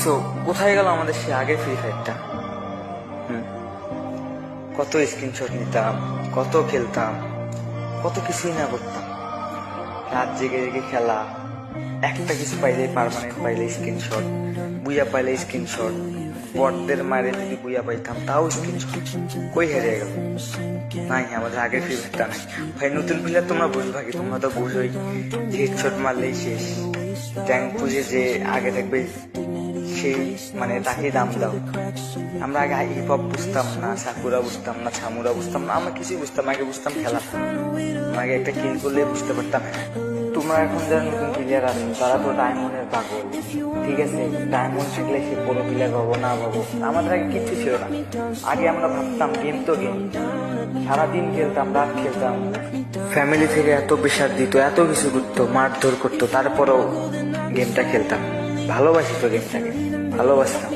ভাবছো কোথায় গেল আমাদের সে আগের ফ্রি ফায়ারটা? কত স্ক্রিনশট নিতাম, কত খেলতাম, কত কিছুই না করতাম। রাত জেগে জেগে খেলা, একটা কিছু পাইলে পার্মানেন্ট পাইলে স্ক্রিনশট, বুইয়া পাইলে স্ক্রিনশট, বটদের মারে যদি বুইয়া পাইতাম তাও স্ক্রিনশট। কই হেরে গেল? নাই, আমাদের আগের ফ্রি ফায়ারটা নাই ভাই। নতুন প্লেয়ার তোমরা বুঝবা কি? তোমরা তো বুঝোই যে হেডশট মারলেই শেষ। ট্যাঙ্ক বুঝে যে আগে থাকবে সেই মানে তাকে দাম দাও। আমরা আগে হিপ হপ বুঝতাম না, সাকুরা বুঝতাম না, ছামুরা বুঝতাম না, আমরা কিছুই বুঝতাম না। আগে বুঝতাম খেলা, আগে একটা কিল করলে বুঝতে পারতাম। তোমরা এখন যারা নতুন প্লেয়ার আছো তারা তো ডায়মন্ডের পাগল, ঠিক আছে? ডায়মন্ড থাকলে সে বড় প্লেয়ার পাবো না পাবো, আমাদের আগে কিচ্ছু ছিল না। আগে আমরা ভাবতাম গেম তো গেম, সারাদিন খেলতাম, রাত খেলতাম। ফ্যামিলি থেকে এত প্রেশার দিত, এত কিছু করতো, মারধর করতো, তারপরেও গেমটা খেলতাম। ভালোবাসি তো গেমটাকে, ভালোবাসতাম।